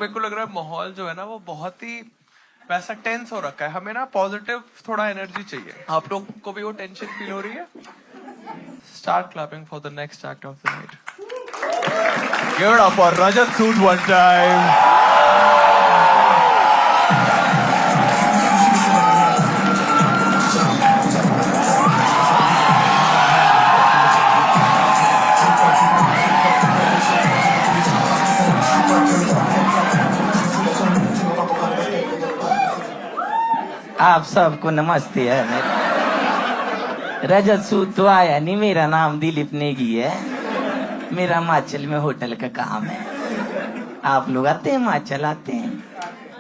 मेरे को लग रहा है माहौल जो है ना वो बहुत ही वैसा टेंस हो रखा है। हमें ना पॉजिटिव थोड़ा एनर्जी चाहिए। आप लोग को भी वो टेंशन फील हो रही है? Start clapping for the next act of the night. Give it up for Rajat Sood one time. आप सबको नमस्ते है। रजत सूद तो आया नहीं, मेरा नाम दिलीप नेगी है। मेरा हिमाचल में होटल का काम है। आप लोग आते हैं हिमाचल? आते हैं।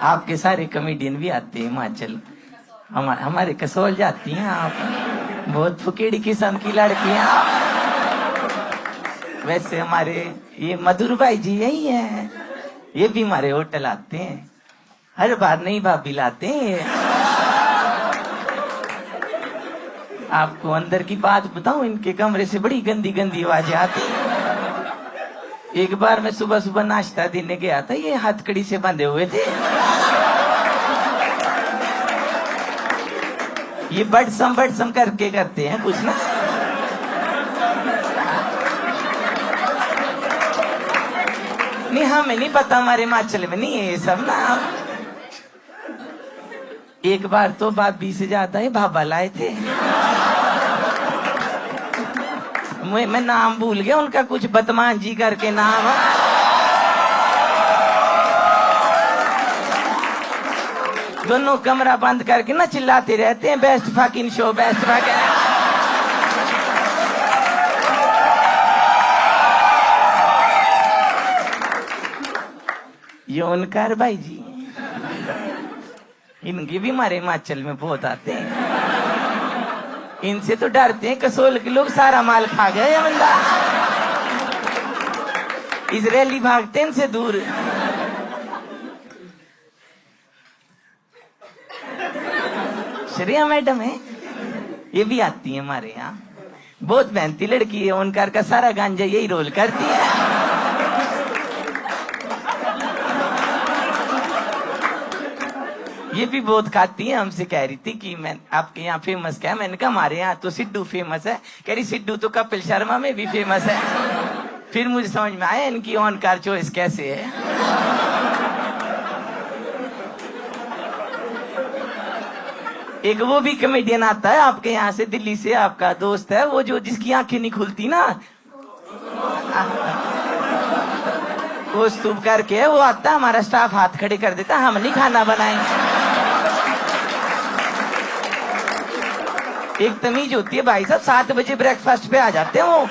आपके सारे कॉमेडियन भी आते हैं हिमाचल। हमारे कसौल जाती हैं आप। बहुत फुकेड़ी किस्म की लड़कियां। वैसे हमारे ये मधुर भाई जी यही है, ये भी हमारे होटल आते हैं। हर बार नई भाभी लाते हैं। आपको अंदर की बात बताऊं, इनके कमरे से बड़ी गंदी गंदी आवाजें आती हैं। एक बार मैं सुबह सुबह नाश्ता देने गया था, ये हथकड़ी से बंधे हुए थे। ये बड़सम करके करते हैं कुछ ना। नहीं, हमें नहीं पता, हमारे हिमाचल में नहीं है ये सब ना। एक बार तो भाभी से ज्यादा ही भाभा लाए थे। मैं नाम भूल गया उनका, कुछ बदमान जी करके नाम है। दोनों कमरा बंद करके ना चिल्लाते रहते हैं, best fucking show, best fucking. ये उनकार भाई जी, इनके भी हमारे हिमाचल में बहुत आते हैं। इनसे तो डरते हैं कसोल के लोग, सारा माल खा गए ये बंदा। इजरायली भागते हैं इनसे दूर। श्रेया मैडम है, ये भी आती है हमारे यहाँ। बहुत मेहनती लड़की है। उनकार का सारा गांजा यही रोल करती है। ये भी बहुत खाती है। हमसे कह रही थी कि मैं आपके यहाँ फेमस क्या है? मैंने कहा हमारे यहाँ तो सिद्धू फेमस है। कह रही सिद्धू तो कपिल शर्मा में भी फेमस है। फिर मुझे समझ में आया इनकी ऑन कार चॉइस कैसे है। एक वो भी कॉमेडियन आता है आपके यहाँ से, दिल्ली से, आपका दोस्त है वो, जो जिसकी आंखें नहीं खुलती ना, वो स्तूप करके वो आता है। हमारा स्टाफ हाथ खड़े कर देता, हम नहीं खाना बनाएंगे। एक तमीज होती है भाई साहब, 7 बजे ब्रेकफास्ट पे आ जाते हैं वो,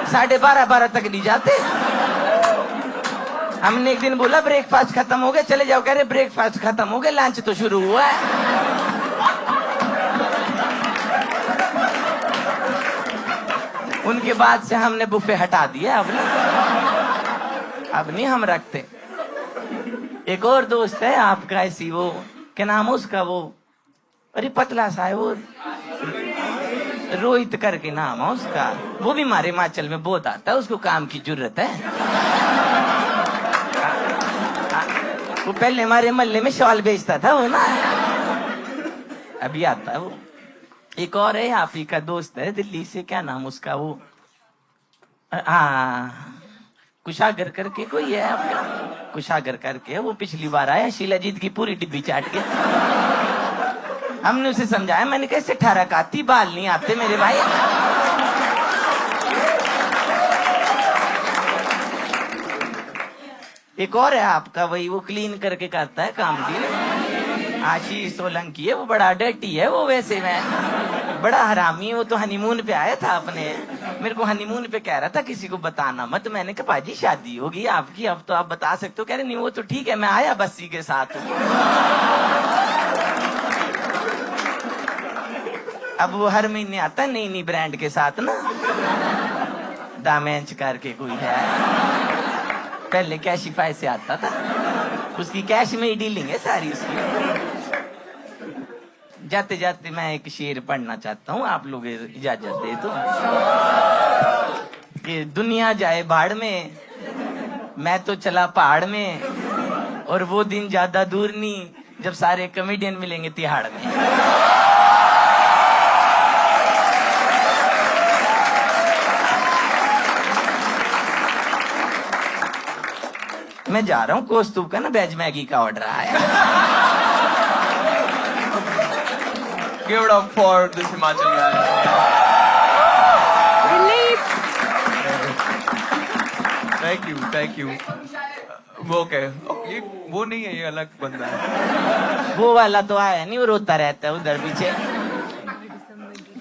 12:30 तक नहीं जाते। हमने एक दिन बोला ब्रेकफास्ट खत्म हो गया, चले जाओ। कह रहे ब्रेकफास्ट खत्म हो गया, लंच तो शुरू हुआ है। उनके बाद से हमने बुफे हटा दिया। अब नहीं हम रखते। एक और दोस्त है आपका ऐसी, वो क्या नाम है उसका, वो अरे पतला सा है वो, रोहित करके नाम है उसका। वो भी हमारे हिमाचल में बहुत आता है, उसको काम की जरूरत है। वो पहले हमारे मोहल्ले में शॉल बेचता था वो ना, अभी आता है वो। एक और है आप ही का दोस्त है दिल्ली से, क्या नाम उसका, वो कुशागर करके कोई है आपका, कुशागर करके। वो पिछली बार आया, शीलाजीत की पूरी डिब्बी चाट के। हमने उसे समझाया, मैंने कैसे 18 काती बाल नहीं आते मेरे भाई। एक और है आपका, वही वो क्लीन करके करता है काम भी, आशीष सोलंकी है। वो बड़ा डर्टी है वो, वैसे में बड़ा हरामी है वो। तो हनीमून पे आया था अपने, मेरे को हनीमून पे कह रहा था किसी को बताना मत। मैंने कहा पाजी शादी होगी आपकी, अब तो आप बता सकते हो। कह रहे नहीं वो तो ठीक है, मैं आया बस्सी के साथ। अब वो हर महीने आता है नई नई ब्रांड के साथ ना। दामेंच करके कोई है, पहले कैशिफाई से आता था, उसकी कैश में ही डीलिंग है सारी उसकी। जाते जाते मैं एक शेर पढ़ना चाहता हूँ, आप लोग इजाजत दे तो। कि दुनिया जाए बाढ़ में, मैं तो चला पहाड़ में। और वो दिन ज्यादा दूर नहीं जब सारे कॉमेडियन मिलेंगे तिहाड़ में। मैं जा रहा हूँ कोस्तूब का ना वेज मैगी का ऑर्डर आया। Give it up for this Himachal guy. Thank you. वो क्या? ये वो नहीं है, ये अलग बंदा है। वो वाला तो आया नहीं, वो रोता रहता है उधर पीछे।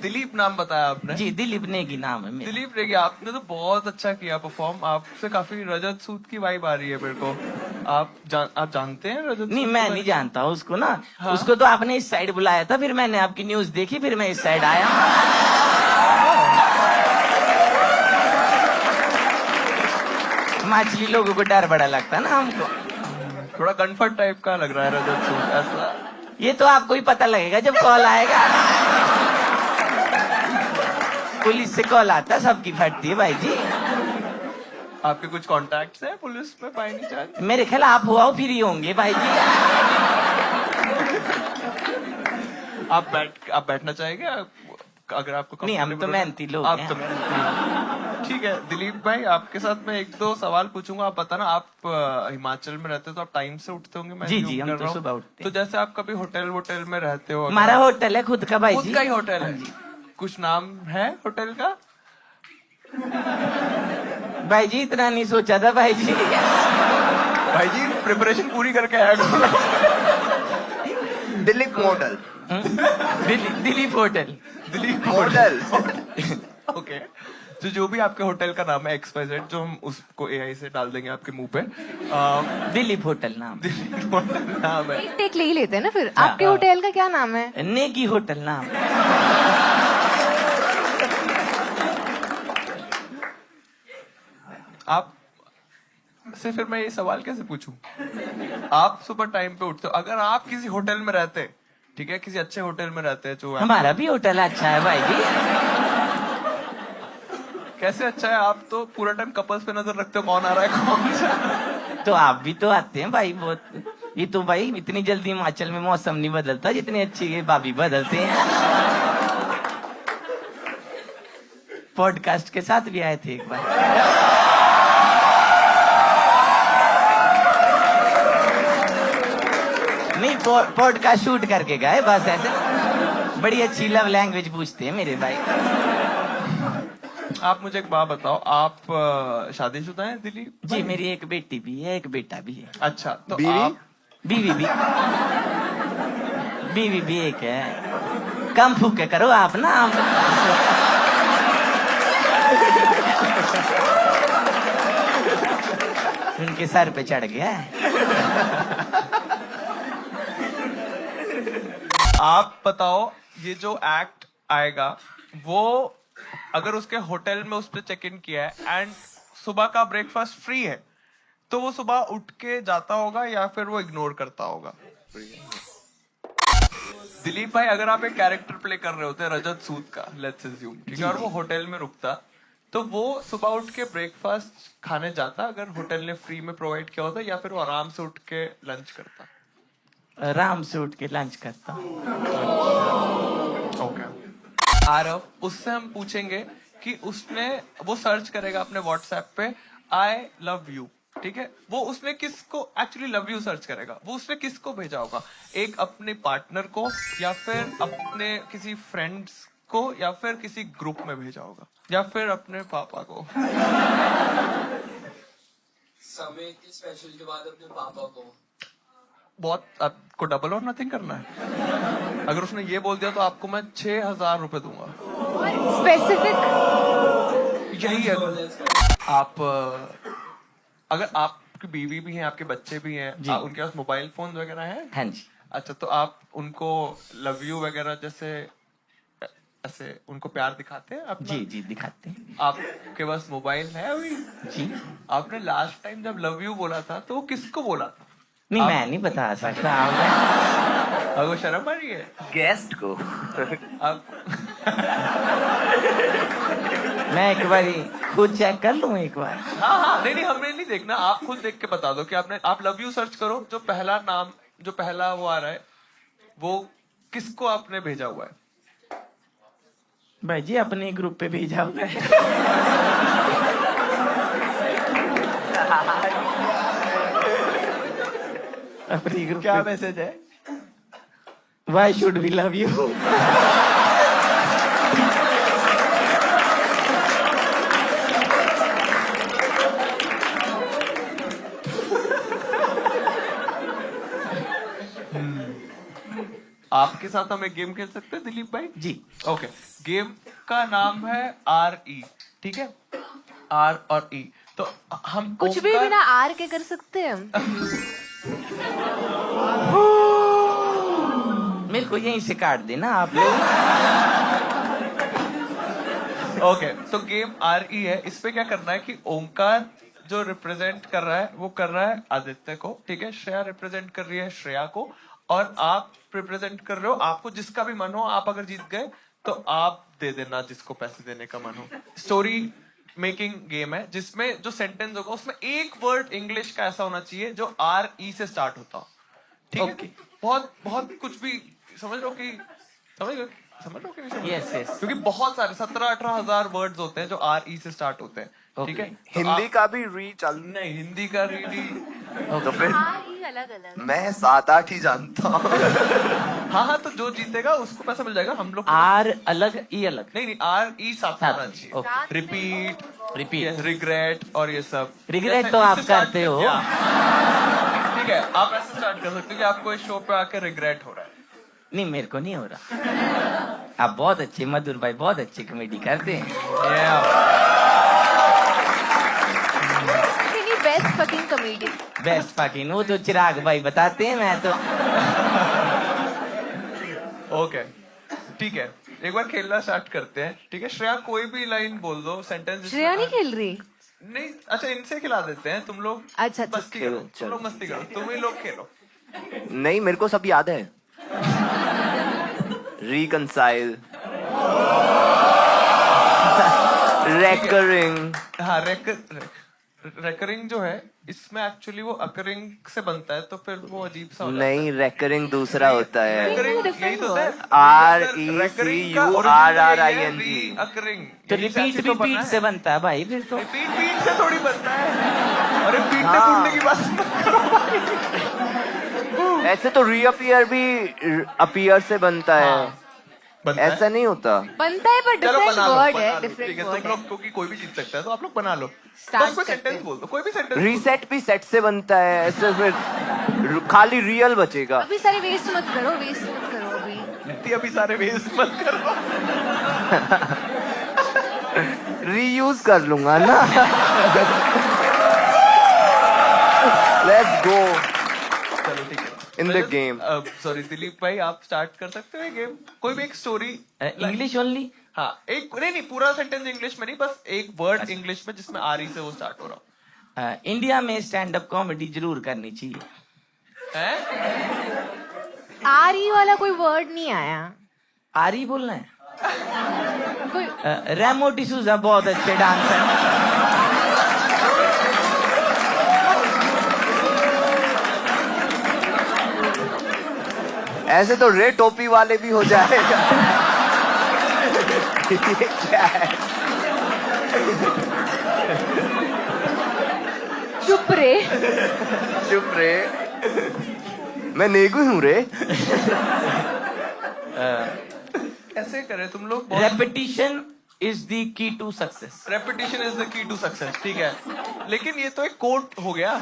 दिलीप नाम बताया आपने? जी, दिलीप नेगी नाम है मेरा। दिलीप नेगी, आपने तो बहुत अच्छा किया परफॉर्म। आपसे काफी रजत सूद की वाइब आ रही है मेरे को। आप जानते हैं रजत नहीं, सूद मैं के नहीं बारे जानता उसको ना। हाँ? उसको तो आपने इस साइड बुलाया था, फिर मैंने आपकी न्यूज देखी, फिर मैं इस साइड आया। हिमाचली लोगों को डर बड़ा लगता है ना हमको। में? थोड़ा कम्फर्ट टाइप का लग रहा है रजत सूद ऐसा। ये तो आपको ही पता लगेगा जब कॉल आएगा। पुलिस से कॉल आता, सबकी फटती है भाई जी। आपके कुछ कॉन्टैक्ट्स हैं पुलिस में बाय एनी चांस? मेरे ख्याल आप हुआ फ्री होंगे भाई जी। आप बैठना चाहेंगे अगर आपको नहीं, हम तो comfortable मेहनती लोग आप हैं। तो मेहनती। ठीक है दिलीप भाई, आपके साथ मैं एक दो सवाल पूछूंगा। आप बताना, आप हिमाचल में रहते हो तो आप टाइम से उठते होंगे? मैं जी, assume हम कर तो रहा हूँ। सुबह उठते तो जैसे आप कभी होटल में रहते हो? हमारा होटल है खुद का भाई खुद जी। का ही होटल है? कुछ नाम है होटल का? भाई जी इतना नहीं सोचा था भाई जी। भाई जी प्रिपरेशन पूरी करके आया करो। Dilip model. Dilip hotel. Dilip model. Okay, तो जो भी आपके होटल का नाम है XYZ, जो हम उसको AI से डाल देंगे आपके मुंह पे। दिलीप होटल नाम। दिलीप होटल नाम है। एक टेक ले ही लेते हैं ना फिर। हाँ। आपके होटल का क्या नाम है? नेगी होटल नाम। आप से फिर मैं ये सवाल कैसे पूछूं? आप सुबह टाइम पे उठते हो, अगर आप किसी होटल में रहते, ठीक है, किसी अच्छे होटल में रहते हैं जो हमारा भी होटल अच्छा है भाई जी। कैसे अच्छा है? आप तो पूरा टाइम कपल्स पे नजर रखते हो, कौन आ रहा है कौन जा। तो आप भी तो आते हैं भाई बहुत। ये तो भाई इतनी जल्दी हिमाचल में मौसम नहीं बदलता जितनी अच्छी ये भाभी बदलते हैं। पॉडकास्ट के साथ भी आए थे एक बार। नहीं, पॉडकास्ट शूट करके गए बस ऐसे। बड़ी अच्छी लव लैंग्वेज पूछते हैं मेरे भाई। आप मुझे एक बात बताओ, आप शादीशुदा हैं दिलीप? जी, मेरी एक बेटी भी है, एक बेटा भी है। अच्छा, तो बीवी? आप बीवी भी एक है। कम फूक के करो आप ना। उनके सर पे चढ़ गया है। आप बताओ, ये जो एक्ट आएगा वो अगर उसके होटल में उसने चेक इन किया है एंड सुबह का ब्रेकफास्ट फ्री है, तो वो सुबह उठ के जाता होगा या फिर वो इग्नोर करता होगा? दिलीप भाई, अगर आप एक कैरेक्टर प्ले कर रहे होते रजत सूद का, लेट्स अज्यूम, ठीक है, और वो होटल में रुकता, तो वो सुबह उठ के ब्रेकफास्ट खाने जाता अगर होटल ने फ्री में प्रोवाइड किया होता, या फिर वो आराम से उठ के लंच करता? आराम से उठ के लंच करता। ओके। आरव, उससे हम पूछेंगे कि उसने वो सर्च करेगा अपने व्हाट्सएप पे आई लव यू, ठीक है, वो उसने किसको एक्चुअली लव यू सर्च करेगा, वो उसने किसको भेजा होगा? एक अपने पार्टनर को, या फिर अपने किसी फ्रेंड्स को, या फिर किसी ग्रुप में भेजा होगा, या फिर अपने पापा को? समय के स्पेशल के बाद अपने पापा को। बहुत आपको डबल और नथिंग करना है। अगर उसने ये बोल दिया तो आपको मैं 6,000 रुपए दूंगा। स्पेसिफिक यही है। आप अगर आपकी बीवी भी है, आपके बच्चे भी हैं, उनके पास मोबाइल फोन वगैरह है? हाँ जी। अच्छा, तो आप उनको लव यू वगैरह जैसे ऐसे उनको प्यार दिखाते हैं अपना? जी जी दिखाते हैं। आपके पास मोबाइल है अभी? जी। आपने लास्ट टाइम जब लव यू बोला था तो वो किसको बोला था? नहीं, मैं नहीं बता सकता। आपको शर्म आ रही है? गेस्ट को। आप मैं एक बार खुद चेक कर लूं एक बार। हाँ हाँ, नहीं नहीं, हमें नहीं देखना, आप खुद देख के बता दो कि आपने, आप लव यू सर्च करो, जो पहला नाम, जो पहला वो आ रहा है, वो किसको आपने भेजा हुआ है? भाई जी अपने ग्रुप पे भेजा हुआ है। अपनी ग्रुप क्या पे। मैसेज है? Why should we love you? आपके साथ हम एक गेम खेल सकते हैं दिलीप भाई? जी। ओके, गेम का नाम है RE, ठीक है? R और E। तो हम कुछ भी ओमकार- बिना आर के कर सकते हैं हम। मेरे को यहीं से काट देना आप लोग। ओके, तो गेम RE है। इसपे क्या करना है कि ओमकार जो रिप्रेजेंट कर रहा है वो कर रहा है आदित्य को, ठीक है? श्रेया रिप्रेजेंट कर रही है श्रेया को, और आप रिप्रेजेंट कर रहे हो, आपको जिसका भी मन हो, आप अगर जीत गए तो आप दे देना जिसको पैसे देने का मन हो। स्टोरी मेकिंग गेम है जिसमें जो सेंटेंस होगा उसमें एक वर्ड इंग्लिश का ऐसा होना चाहिए जो RE से स्टार्ट होता हो, ठीक है? Okay. बहुत बहुत कुछ भी समझ लो कि समझ लो कि नहीं समझ लो? Yes, yes. क्योंकि बहुत सारे 17-18 हजार वर्ड्स होते हैं जो RE से स्टार्ट होते हैं, ठीक है? तो हिंदी आप- का भी री चल नहीं, हिंदी का रीडी, तो फिर अलग अलग। मैं 7-8 ही जानता हूँ। हाँ हाँ, तो जो जीतेगा उसको पैसा मिल जाएगा। हम लोग आर अलग ई अलग। नहीं नहीं, RE साथ साथ, होना चाहिए। okay. Repeat, repeat. रिग्रेट और ये सब। Regret जैसे तो आप इससे start करते हो। किया। ठीक है, आप ऐसे स्टार्ट कर सकते हो कि आपको इस शो पे आके रिग्रेट हो रहा है। नहीं मेरे को नहीं हो रहा। आप बहुत अच्छे मधुर भाई, बहुत अच्छी कॉमेडी करते हैं। Best fucking comedy. Best fucking, वो तो चिराग भाई बताते हैं, मैं तो। ओके, ठीक है, एक बार खेलना स्टार्ट करते हैं, ठीक है? श्रेया कोई भी लाइन बोल दो, सेंटेंस। श्रेया नहीं खेल रही। नहीं, अच्छा इनसे खिला देते हैं, तुम लोग अच्छा, अच्छा। मस्ती करो, तुम लोग मस्ती करो, तुम ही लोग खेलो। नहीं, मेरे को सब याद है। Reconcile, recurring. हाँ, रेकरिंग जो है इसमें एक्चुअली वो अकरिंग से बनता है, तो फिर वो अजीब सा हो जाता है। नहीं, रेकरिंग दूसरा होता है। Recurring यही तो होता है। RECURRING। अकरिंग तो रिपीट रिपीट से बनता है भाई, फिर तो। रिपीट बीट से थोड़ी बनता है। अरे पीटने हाँ। कूटने की बात मत करो। ऐसे तो रीअपियर भी अपीयर से बनता है। बनता है? ऐसा नहीं होता। बनता है पर चलो डिफरेंट बना लो, वर्ड बना है, लो, ठीक डिफरेंट है? वर्ड तुम है। लोग, क्योंकि कोई भी जीत सकता है, तो आप लोग बना लो। Start बस कोई करते सेंटेंस हैं। बोल दो, कोई भी सेंटेंस। रीसेट भी सेट से बनता है। ऐसे फिर खाली रियल बचेगा। अभी सारे वेस्ट मत करो, वेस्ट मत करो अभी। अभी सारे वेस्ट मत करो। रीयूज कर लूंगा ना। लेट्स गो चलो ठीक है, in the game. Sorry Dilip भाई, आप स्टार्ट कर सकते हो ये गेम। कोई भी एक स्टोरी इंग्लिश ओनली। हाँ, एक नहीं पूरा सेंटेंस इंग्लिश में नहीं, बस एक वर्ड इंग्लिश में जिसमें RE से वो स्टार्ट हो रहा हो। इंडिया में स्टैंड अप कॉमेडी जरूर करनी चाहिए। हैं? RE वाला कोई वर्ड नहीं आया। आरी बोलना है। कोई रेमो डिसूजा बहुत अच्छे डांसर। ऐसे तो रे टोपी वाले भी हो जाएगा। ये क्या है? चुप रे। चुप रे। मैं नेगू हूँ रे। कैसे करें तुम लोग? Repetition is the key to success. Repetition is the key to success, ठीक है? लेकिन ये तो एक कोट हो गया।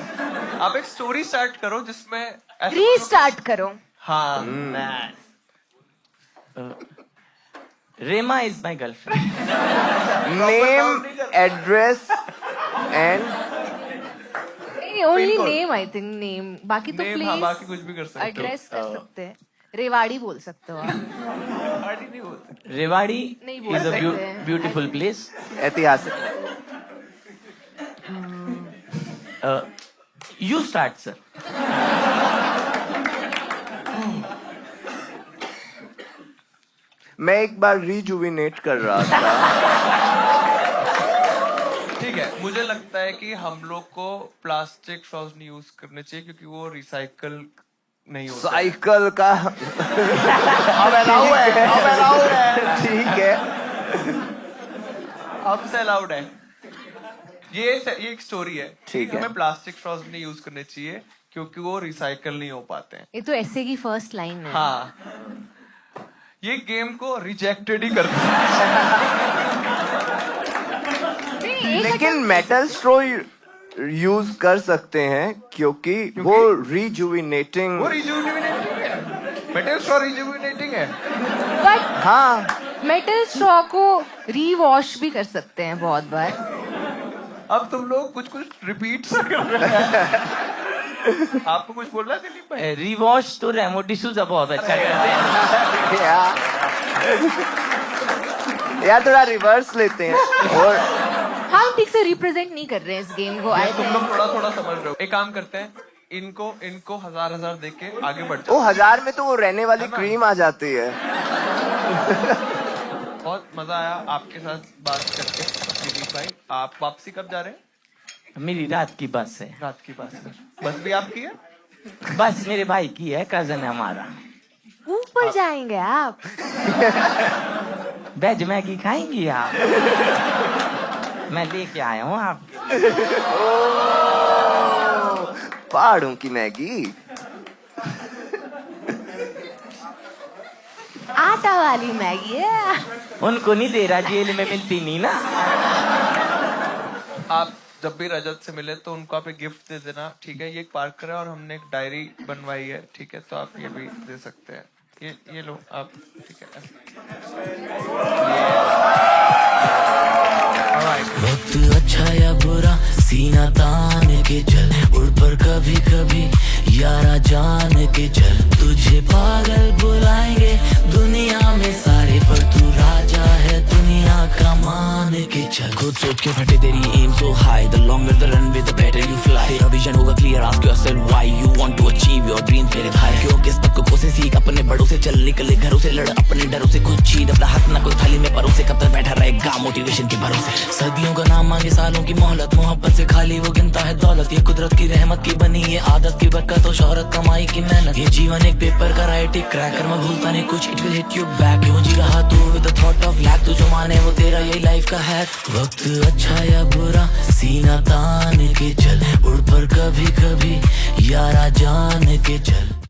आप एक स्टोरी स्टार्ट करो जिसमें ऐसा- रीस्टार्ट करो। हाँ, Reema is my girlfriend. Name, address and only Pin code. Name, I think name. बाकी तो Name, हाँ, बाकी कुछ प्लेस भी कर सकते हो। एड्रेस कर सकते हैं। रेवाड़ी बोल सकते हो आप। पार्टी नहीं बोलते। रेवाड़ी नहीं बोल इज अ सकते हैं। Beautiful place. ऐतिहासिक। You start sir. मैं एक बार रिजुविनेट कर रहा था मुझे लगता है कि हम लोग को प्लास्टिक स्ट्रॉज नहीं यूज करने चाहिए क्योंकि वो रिसाइकल नहीं होता। साइकिल का अब अलाउ है, अब अलाउ है। ठीक है। अब से अलाउड है। ये एक स्टोरी है। ठीक है। हमें प्लास्टिक स्ट्रॉज नहीं यूज करने चाहिए क्योंकि वो रिसाइकल नहीं हो पाते हैं। ये तो ऐसे की फर्स्ट लाइन है। हाँ, ये गेम को रिजेक्टेड ही करते हैं। नहीं, एक लेकिन मेटल स्ट्रो यूज कर सकते हैं क्योंकि वो रिजुविनेटिंग। वो रिजुविनेटिंग है। मेटल स्ट्रॉ रिजुविनेटिंग है। बट हाँ, मेटल स्ट्रॉ को रीवॉश भी कर सकते हैं बहुत बार। अब तुम लोग कुछ कुछ रिपीट कर रहे हैं। आपको कुछ बोलना है दिलीप भाई? रिवॉश तो रेमो डिसूजा बहुत अच्छा करते हैं। यार थोड़ा रिवर्स लेते हैं। और हम ठीक से रिप्रेजेंट नहीं कर रहे हैं इस गेम को। ये आई तुम थिंक लोग थोड़ा थोड़ा समझ रहे हो। एक काम करते हैं, इनको 1000 दे के आगे बढ़ वो जाओ। 1000 में तो वो रहने वाली क्रीम आ जाती है। बहुत मजा आया आपके साथ बात करके दिलीप भाई। आप वापसी कब जा रहे हैं? मेरी रात की बस है। रात की बस भी आपकी है? बस मेरे भाई की है, कजन है हमारा। ऊपर जाएंगे आप। वेज मैगी खाएंगी आप? मैं लेके आया हूँ आप। पहाड़ों की मैगी। आटा वाली मैगी है। उनको नहीं दे रहा, जेल में मिलती नहीं ना। आप जब भी रजत से मिले तो उनको आप एक गिफ्ट दे देना, ठीक है? ये एक पार्कर है और हमने एक डायरी बनवाई है, ठीक है? तो आप ये भी दे सकते हैं। ये लो आप, ठीक है? वक्त अच्छा या बुरा सीना तान के चल, उड़ पर कभी कभी यारा जान के चल। तुझे पागल बुलाएंगे दुनिया में सारे, पर तू राजा है दुनिया का मान के चल। खुद सोच के फटे तेरी aim so high, the longer the run with the better you fly. तेरा विजन होगा clear, ask yourself why you want to achieve your dream फिर हाई। क्यों किस तक को से सीख, अपने बड़ों से चल, निकले घरों से लड़, अपने डरों से खुद चीर। अपना हाथ ना कोई थाली में परोसे, कब तक बैठा रहेगा मोटिवेशन के भरोसे। सदियों का नाम मांगे सालों की मोहलत, मोहब्बत से खाली वो गिनता है दौलत। ये कुदरत की रहमत की बनी ये आदत की बरकत, और शोहरत कमाई की मेहनत। ये जीवन एक पेपर का राइट, एक क्रैकर मैं भूलता नहीं कुछ, it will hit you back. क्यों जी रहा तू with the thought of lack, तू जो माने वो तेरा यही लाइफ का है। वक्त अच्छा या बुरा सीना तान के चल, उड़ पर कभी कभी यारा जान के चल।